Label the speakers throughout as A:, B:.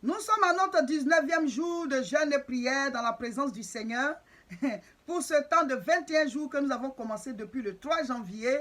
A: Nous sommes à notre 19e jour de jeûne et prière dans la présence du Seigneur. Pour ce temps de 21 jours que nous avons commencé depuis le 3 janvier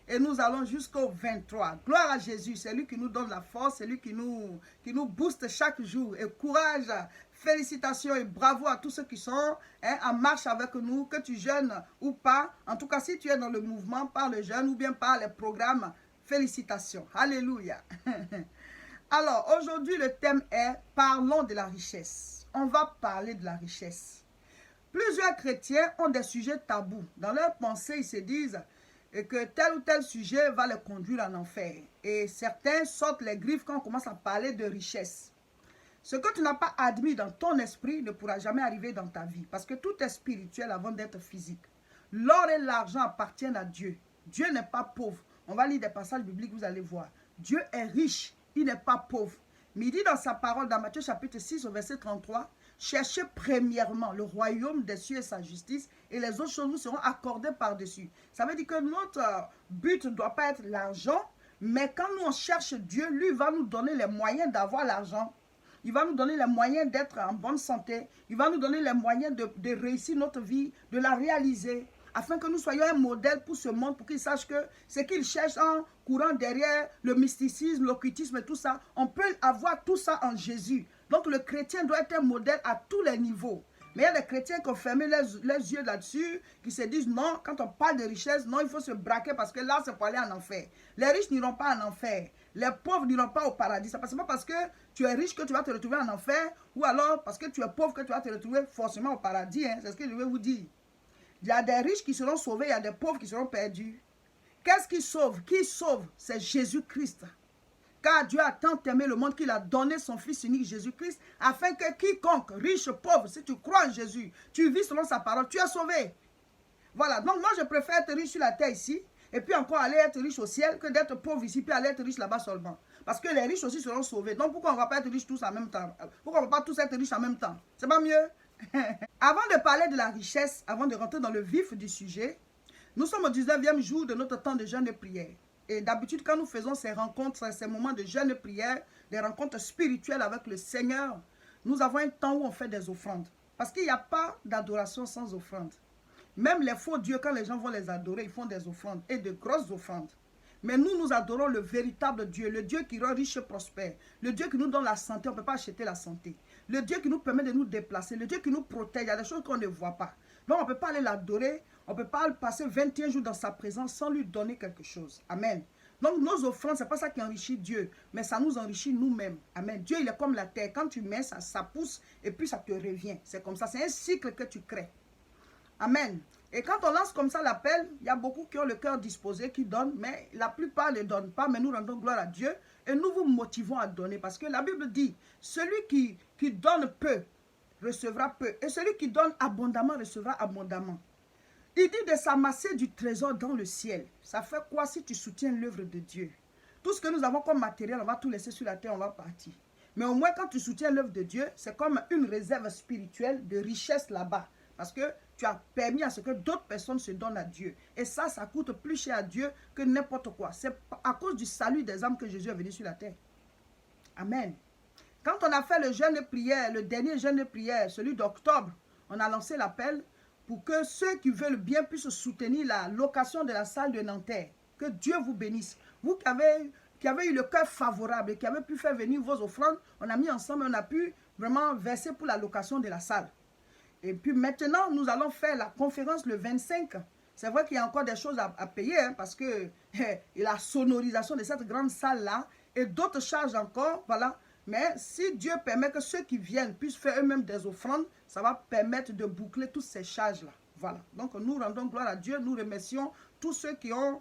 A: et nous allons jusqu'au 23. Gloire à Jésus, c'est lui qui nous donne la force, c'est lui qui nous booste chaque jour. Et courage, félicitations et bravo à tous ceux qui sont en marche avec nous, que tu jeûnes ou pas. En tout cas, si tu es dans le mouvement par le jeûne ou bien par les programmes, félicitations. Alléluia. Alors, aujourd'hui, le thème est « Parlons de la richesse ». On va parler de la richesse. Plusieurs chrétiens ont des sujets tabous. Dans leur pensée, ils se disent que tel ou tel sujet va les conduire en enfer. Et certains sortent les griffes quand on commence à parler de richesse. Ce que tu n'as pas admis dans ton esprit ne pourra jamais arriver dans ta vie. Parce que tout est spirituel avant d'être physique. L'or et l'argent appartiennent à Dieu. Dieu n'est pas pauvre. On va lire des passages bibliques, vous allez voir. Dieu est riche. Il n'est pas pauvre. Mais il dit dans sa parole, dans Matthieu chapitre 6, au verset 33, « Cherchez premièrement le royaume des cieux et sa justice, et les autres choses vous seront accordées par-dessus. » Ça veut dire que notre but ne doit pas être l'argent, mais quand nous on cherche Dieu, lui va nous donner les moyens d'avoir l'argent. Il va nous donner les moyens d'être en bonne santé. Il va nous donner les moyens de réussir notre vie, de la réaliser, afin que nous soyons un modèle pour ce monde, pour qu'ils sachent que ce qu'ils cherchent en courant derrière le mysticisme, l'occultisme et tout ça, on peut avoir tout ça en Jésus. Donc le chrétien doit être un modèle à tous les niveaux. Mais il y a des chrétiens qui ont fermé les yeux là-dessus, qui se disent non, quand on parle de richesse, non, il faut se braquer parce que là, c'est pour aller en enfer. Les riches n'iront pas en enfer. Les pauvres n'iront pas au paradis. Ce n'est pas parce que tu es riche que tu vas te retrouver en enfer, ou alors parce que tu es pauvre que tu vas te retrouver forcément au paradis. Hein. C'est ce que je vais vous dire. Il y a des riches qui seront sauvés, il y a des pauvres qui seront perdus. Qu'est-ce qui sauve? Qui sauve? C'est Jésus-Christ. Car Dieu a tant aimé le monde qu'il a donné son Fils unique Jésus-Christ, afin que quiconque, riche, pauvre, si tu crois en Jésus, tu vis selon sa parole, tu es sauvé. Voilà, donc moi je préfère être riche sur la terre ici, et puis encore aller être riche au ciel, que d'être pauvre ici, puis aller être riche là-bas seulement. Parce que les riches aussi seront sauvés. Donc pourquoi on ne va pas être riches tous en même temps? Pourquoi on ne va pas tous être riches en même temps? C'est pas mieux? Avant de parler de la richesse, avant de rentrer dans le vif du sujet, nous sommes au 19e jour de notre temps de jeûne et prière. Et d'habitude, quand nous faisons ces rencontres, ces moments de jeûne et prière, des rencontres spirituelles avec le Seigneur, nous avons un temps où on fait des offrandes. Parce qu'il n'y a pas d'adoration sans offrande. Même les faux dieux, quand les gens vont les adorer, ils font des offrandes et de grosses offrandes. Mais nous, nous adorons le véritable Dieu, le Dieu qui rend riche et prospère, le Dieu qui nous donne la santé, on ne peut pas acheter la santé, le Dieu qui nous permet de nous déplacer, le Dieu qui nous protège, il y a des choses qu'on ne voit pas. Donc on ne peut pas aller l'adorer, on ne peut pas passer 21 jours dans sa présence sans lui donner quelque chose. Amen. Donc nos offrandes, ce n'est pas ça qui enrichit Dieu, mais ça nous enrichit nous-mêmes. Amen. Dieu, il est comme la terre, quand tu mets ça, ça pousse et puis ça te revient. C'est comme ça, c'est un cycle que tu crées. Amen. Et quand on lance comme ça l'appel, il y a beaucoup qui ont le cœur disposé, qui donnent, mais la plupart ne donnent pas, mais nous rendons gloire à Dieu et nous vous motivons à donner. Parce que la Bible dit, celui qui donne peu, recevra peu. Et celui qui donne abondamment, recevra abondamment. Il dit de s'amasser du trésor dans le ciel. Ça fait quoi si tu soutiens l'œuvre de Dieu? Tout ce que nous avons comme matériel, on va tout laisser sur la terre, on va partir. Mais au moins quand tu soutiens l'œuvre de Dieu, c'est comme une réserve spirituelle de richesse là-bas. Parce que tu as permis à ce que d'autres personnes se donnent à Dieu. Et ça coûte plus cher à Dieu que n'importe quoi. C'est à cause du salut des âmes que Jésus est venu sur la terre. Amen. Quand on a fait le jeûne et prière, le dernier jeûne et prière, celui d'octobre, on a lancé l'appel pour que ceux qui veulent bien puissent soutenir la location de la salle de Nanterre. Que Dieu vous bénisse. Vous qui avez eu le cœur favorable et qui avez pu faire venir vos offrandes, on a mis ensemble, on a pu vraiment verser pour la location de la salle. Et puis maintenant, nous allons faire la conférence le 25. C'est vrai qu'il y a encore des choses à payer, hein, parce que la sonorisation de cette grande salle-là et d'autres charges encore, voilà. Mais si Dieu permet que ceux qui viennent puissent faire eux-mêmes des offrandes, ça va permettre de boucler toutes ces charges-là. Voilà. Donc nous rendons gloire à Dieu, nous remercions tous ceux qui ont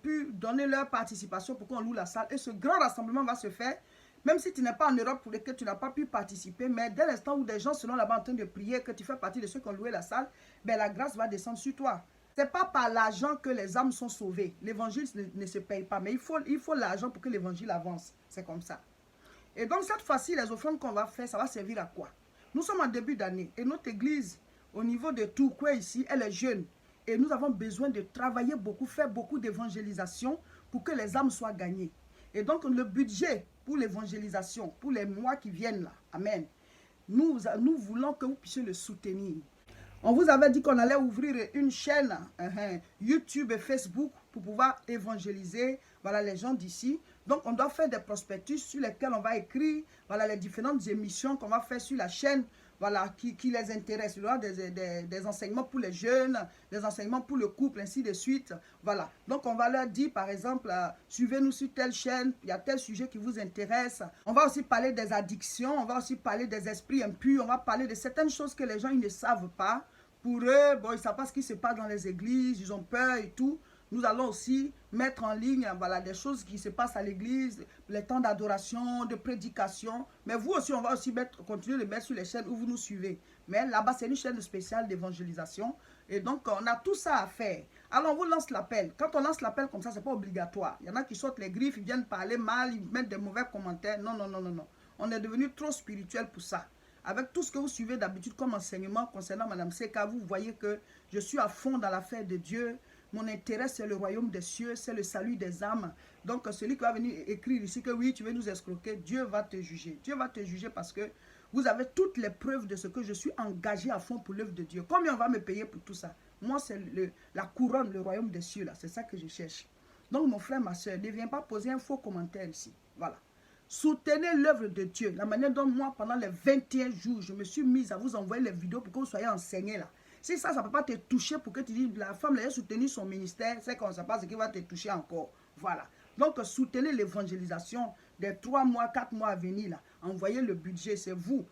A: pu donner leur participation pour qu'on loue la salle. Et ce grand rassemblement va se faire. Même si tu n'es pas en Europe pour lequel tu n'as pas pu participer, mais dès l'instant où des gens seront là-bas en train de prier, que tu fais partie de ceux qui ont loué la salle, ben la grâce va descendre sur toi. Ce n'est pas par l'argent que les âmes sont sauvées. L'évangile ne se paye pas, mais il faut l'argent pour que l'évangile avance. C'est comme ça. Et donc cette fois-ci, les offrandes qu'on va faire, ça va servir à quoi? Nous sommes en début d'année et notre église, au niveau de Tourcoing ici, elle est jeune. Et nous avons besoin de travailler beaucoup, faire beaucoup d'évangélisation pour que les âmes soient gagnées. Et donc le budget pour l'évangélisation, pour les mois qui viennent là. Amen. Nous voulons que vous puissiez le soutenir. On vous avait dit qu'on allait ouvrir une chaîne YouTube et Facebook pour pouvoir évangéliser voilà, les gens d'ici. Donc, on doit faire des prospectus sur lesquels on va écrire voilà, les différentes émissions qu'on va faire sur la chaîne voilà, qui les intéressent. Il y aura des enseignements pour les jeunes, des enseignements pour le couple, ainsi de suite. Voilà. Donc, on va leur dire, par exemple, suivez-nous sur telle chaîne, il y a tel sujet qui vous intéresse. On va aussi parler des addictions, on va aussi parler des esprits impurs, on va parler de certaines choses que les gens ils ne savent pas. Pour eux, bon, ils ne savent pas ce qui se passe dans les églises, ils ont peur et tout. Nous allons aussi mettre en ligne voilà, des choses qui se passent à l'église, les temps d'adoration, de prédication. Mais vous aussi, on va aussi continuer de mettre sur les chaînes où vous nous suivez. Mais là-bas, c'est une chaîne spéciale d'évangélisation. Et donc, on a tout ça à faire. Alors, on vous lance l'appel. Quand on lance l'appel comme ça, ce n'est pas obligatoire. Il y en a qui sortent les griffes, ils viennent parler mal, ils mettent des mauvais commentaires. Non, non, non, non, non. On est devenu trop spirituel pour ça. Avec tout ce que vous suivez d'habitude comme enseignement concernant Madame Seka, vous voyez que je suis à fond dans l'affaire de Dieu. Mon intérêt, c'est le royaume des cieux, c'est le salut des âmes. Donc, celui qui va venir écrire ici que oui, tu veux nous escroquer, Dieu va te juger. Dieu va te juger parce que vous avez toutes les preuves de ce que je suis engagé à fond pour l'œuvre de Dieu. Combien on va me payer pour tout ça? Moi, c'est la couronne, le royaume des cieux, là. C'est ça que je cherche. Donc, mon frère, ma soeur, ne viens pas poser un faux commentaire ici. Voilà. Soutenez l'œuvre de Dieu. La manière dont moi, pendant les 21 jours, je me suis mise à vous envoyer les vidéos pour que vous soyez enseignés là. Si ça ne peut pas te toucher pour que tu dises, la femme a soutenu son ministère, c'est qu'on ne sait pas ce qui va te toucher encore. Voilà. Donc, soutenez l'évangélisation des 3 mois, 4 mois à venir là. Envoyez le budget, c'est vous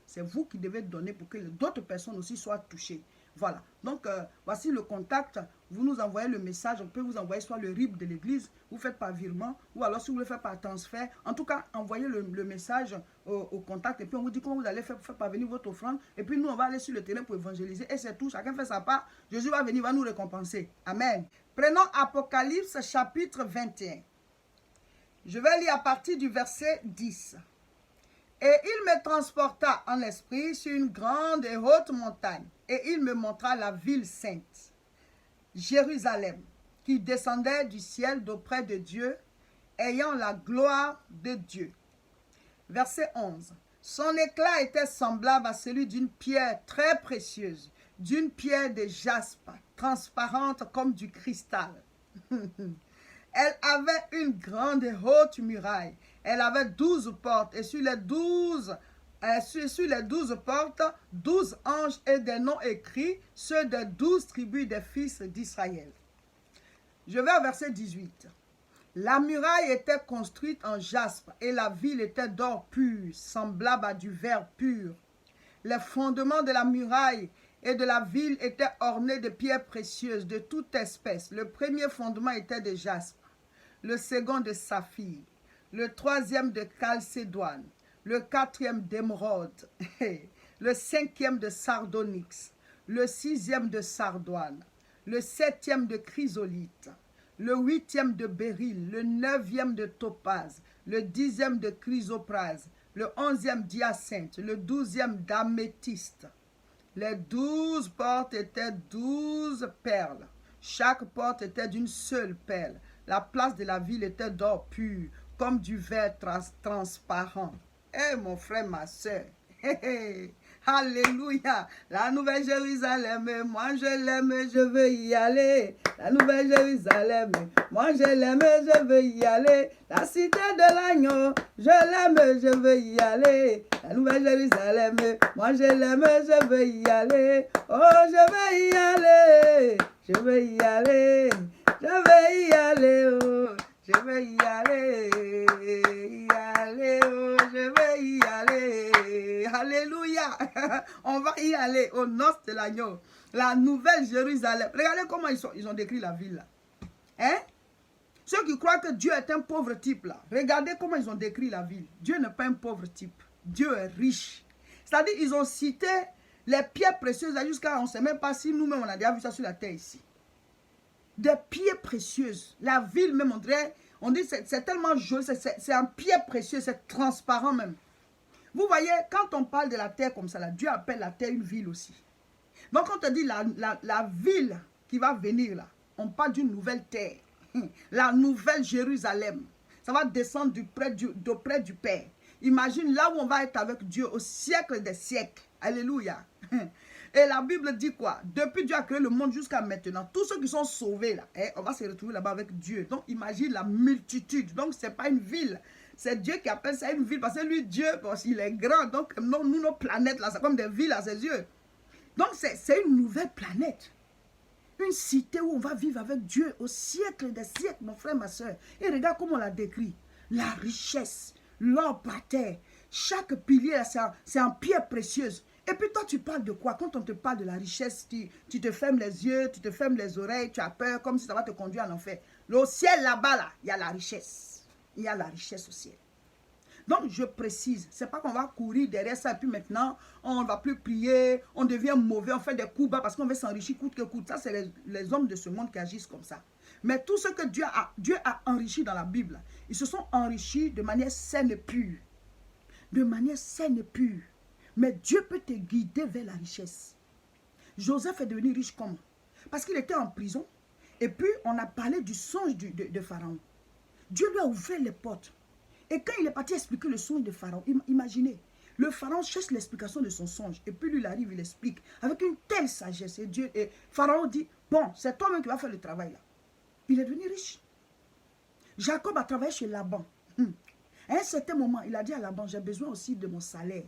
A: qui devez donner pour que d'autres personnes aussi soient touchées. Voilà. Donc, voici le contact. Vous nous envoyez le message. On peut vous envoyer soit le RIB de l'église. Vous faites par virement. Ou alors, si vous le faites par transfert. En tout cas, envoyez le message au contact. Et puis, on vous dit comment vous allez faire parvenir votre offrande. Et puis, nous, on va aller sur le terrain pour évangéliser. Et c'est tout. Chacun fait sa part. Jésus va venir, va nous récompenser. Amen. Prenons Apocalypse chapitre 21. Je vais lire à partir du verset 10. Et il me transporta en esprit sur une grande et haute montagne. Et il me montra la ville sainte, Jérusalem, qui descendait du ciel d'auprès de Dieu, ayant la gloire de Dieu. Verset 11. Son éclat était semblable à celui d'une pierre très précieuse, d'une pierre de jaspe, transparente comme du cristal. Elle avait une grande et haute muraille. Elle avait 12 portes et sur les 12 portes, 12 anges et des noms écrits, ceux des 12 tribus des fils d'Israël. Je vais au verset 18. La muraille était construite en jaspe et la ville était d'or pur, semblable à du verre pur. Les fondements de la muraille et de la ville étaient ornés de pierres précieuses de toute espèce. Le premier fondement était de jaspe, le second de saphir, le troisième de chalcédoine, le quatrième d'émeraude, le cinquième de sardonyx, le sixième de sardoine, le septième de chrysolite, le huitième de béryl, le neuvième de topaze, le dixième de chrysoprase, le onzième d'hyacinthe, le douzième d'améthyste. Les 12 portes étaient 12 perles. Chaque porte était d'une seule perle. La place de la ville était d'or pur, comme du verre transparent. Eh mon frère, ma soeur. Alléluia. La nouvelle Jérusalem, moi je l'aime, je veux y aller. La nouvelle Jérusalem, moi je l'aime, je veux y aller. La cité de l'agneau, je l'aime, je veux y aller. La nouvelle Jérusalem, moi je l'aime, je veux y aller. Oh, je veux y aller, je veux y aller, je veux y aller, oh. Je veux y aller, oh, je veux y aller. Alléluia. On va y aller aux noces de l'agneau. La nouvelle Jérusalem. Regardez comment ils ont décrit la ville là. Hein? Ceux qui croient que Dieu est un pauvre type là. Regardez comment ils ont décrit la ville. Dieu n'est pas un pauvre type. Dieu est riche. C'est-à-dire ils ont cité les pierres précieuses jusqu'à on ne sait même pas si nous-mêmes on a déjà vu ça sur la terre ici. Des pierres précieuses. La ville même, on dit c'est tellement joli, c'est en pierre précieuse, c'est transparent même. Vous voyez, quand on parle de la terre comme ça, là, Dieu appelle la terre une ville aussi. Donc quand on dit la ville qui va venir là, on parle d'une nouvelle terre. La nouvelle Jérusalem. ça va descendre d'auprès du Père. Imagine là où on va être avec Dieu au siècle des siècles. Alléluia. Et la Bible dit quoi? Depuis Dieu a créé le monde jusqu'à maintenant, tous ceux qui sont sauvés là, on va se retrouver là-bas avec Dieu. Donc imagine la multitude. Donc ce n'est pas une ville. C'est Dieu qui appelle ça une ville parce que lui, Dieu, parce qu'il est grand. Donc non, nous, nos planètes là, c'est comme des villes à ses yeux. Donc c'est une nouvelle planète. Une cité où on va vivre avec Dieu au siècle des siècles, mon frère, ma soeur. Et regarde comment on l'a décrit. La richesse, l'or par terre. Chaque pilier, c'est en pierre précieuse. Et puis toi, tu parles de quoi? Quand on te parle de la richesse, tu te fermes les yeux, tu te fermes les oreilles, tu as peur, comme si ça va te conduire en enfer. Au ciel, là-bas, là, il y a la richesse. Il y a la richesse au ciel. Donc, je précise, ce n'est pas qu'on va courir derrière ça et puis maintenant, on ne va plus prier, on devient mauvais, on fait des coups bas parce qu'on veut s'enrichir coûte que coûte. Ça, c'est les hommes de ce monde qui agissent comme ça. Mais tout ce que Dieu a enrichi dans la Bible, ils se sont enrichis de manière saine et pure. De manière saine et pure. Mais Dieu peut te guider vers la richesse. Joseph est devenu riche comment? Parce qu'il était en prison. Et puis, on a parlé du songe de Pharaon. Dieu lui a ouvert les portes. Et quand il est parti expliquer le songe de Pharaon, imaginez, le Pharaon cherche l'explication de son songe. Et puis lui, il arrive, il explique avec une telle sagesse. Et Pharaon dit, bon, c'est toi-même qui vas faire le travail là. Il est devenu riche. Jacob a travaillé chez Laban. À un certain moment, il a dit à Laban, j'ai besoin aussi de mon salaire.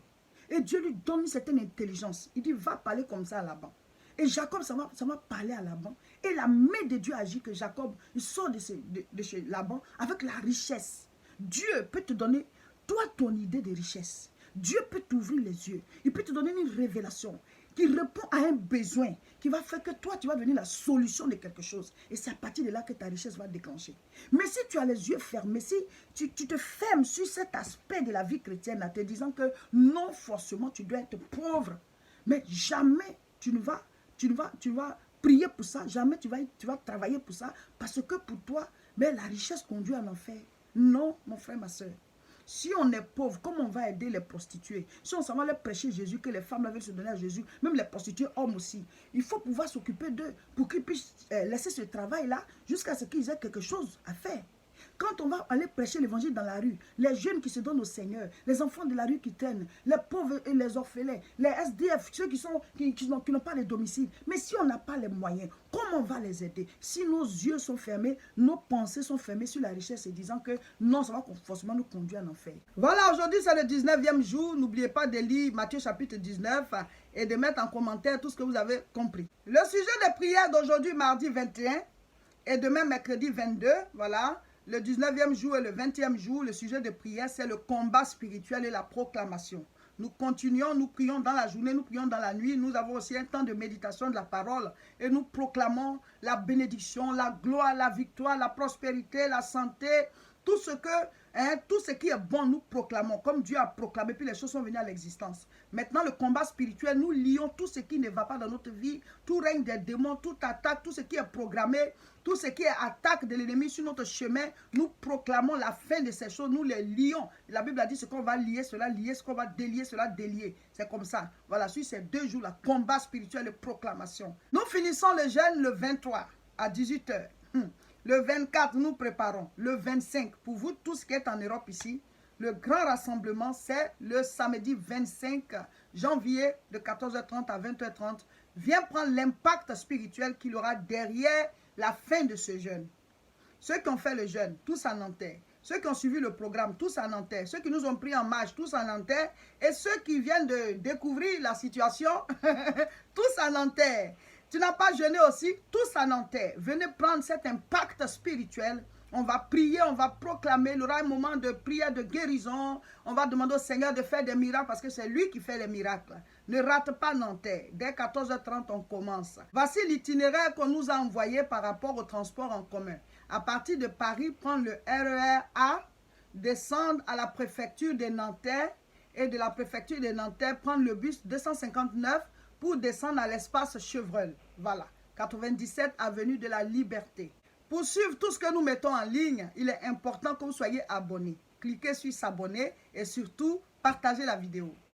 A: Et Dieu lui donne une certaine intelligence. Il dit, va parler comme ça à Laban. Et Jacob, ça va parler à Laban. Et la main de Dieu agit que Jacob, il sort de chez Laban avec la richesse. Dieu peut te donner, toi, ton idée de richesse. Dieu peut t'ouvrir les yeux. Il peut te donner une révélation qui répond à un besoin, qui va faire que toi, tu vas devenir la solution de quelque chose. Et c'est à partir de là que ta richesse va déclencher. Mais si tu as les yeux fermés, si tu te fermes sur cet aspect de la vie chrétienne, en te disant que non, forcément, tu dois être pauvre. Mais jamais tu vas prier pour ça, jamais tu vas travailler pour ça, parce que pour toi, mais la richesse conduit à l'enfer. Non, mon frère, ma soeur. Si on est pauvre, comment on va aider les prostituées? Si on s'en va leur prêcher Jésus, que les femmes veulent se donner à Jésus, même les prostituées, hommes aussi, il faut pouvoir s'occuper d'eux pour qu'ils puissent laisser ce travail-là jusqu'à ce qu'ils aient quelque chose à faire. Quand on va aller prêcher l'évangile dans la rue, les jeunes qui se donnent au Seigneur, les enfants de la rue qui traînent, les pauvres et les orphelins, les SDF, ceux qui n'ont pas de domicile. Mais si on n'a pas les moyens, comment on va les aider? Si nos yeux sont fermés, nos pensées sont fermées sur la richesse et disant que non, ça va forcément nous conduire en enfer. Voilà, aujourd'hui c'est le 19e jour. N'oubliez pas de lire Matthieu chapitre 19 et de mettre en commentaire tout ce que vous avez compris. Le sujet de prière d'aujourd'hui, mardi 21 et demain mercredi 22, voilà. Le 19e jour et le 20e jour, le sujet de prière, c'est le combat spirituel et la proclamation. Nous continuons, nous prions dans la journée, nous prions dans la nuit. Nous avons aussi un temps de méditation de la parole et nous proclamons la bénédiction, la gloire, la victoire, la prospérité, la santé, tout ce qui est bon, nous proclamons, comme Dieu a proclamé, puis les choses sont venues à l'existence. Maintenant, le combat spirituel, nous lions tout ce qui ne va pas dans notre vie, tout règne des démons, toute attaque, tout ce qui est programmé, tout ce qui est attaque de l'ennemi sur notre chemin, nous proclamons la fin de ces choses, nous les lions. La Bible a dit ce qu'on va lier, cela lier, ce qu'on va délier, cela délier. C'est comme ça. Voilà, sur ces 2 jours, la combat spirituel et proclamation. Nous finissons le jeûne le 23 à 18 h. Le 24, nous préparons. Le 25, pour vous tous qui êtes en Europe ici, le grand rassemblement, c'est le samedi 25 janvier de 14h30 à 20h30. Viens prendre l'impact spirituel qu'il y aura derrière la fin de ce jeûne. Ceux qui ont fait le jeûne, tous en Nanterre. Ceux qui ont suivi le programme, tous en Nanterre. Ceux qui nous ont pris en marche, tous en Nanterre. Et ceux qui viennent de découvrir la situation, tous en Nanterre. Tu n'as pas jeûné aussi, tous en Nanterre. Venez prendre cet impact spirituel. On va prier, on va proclamer. Il y aura un moment de prière, de guérison. On va demander au Seigneur de faire des miracles parce que c'est lui qui fait les miracles. Ne rate pas Nanterre. Dès 14h30, on commence. Voici l'itinéraire qu'on nous a envoyé par rapport au transport en commun. À partir de Paris, prendre le RER A, descendre à la préfecture de Nanterre et de la préfecture de Nanterre, prendre le bus 259 pour descendre à l'espace Chevreul. Voilà, 97 avenue de la Liberté. Pour suivre tout ce que nous mettons en ligne, il est important que vous soyez abonnés. Cliquez sur s'abonner et surtout, partagez la vidéo.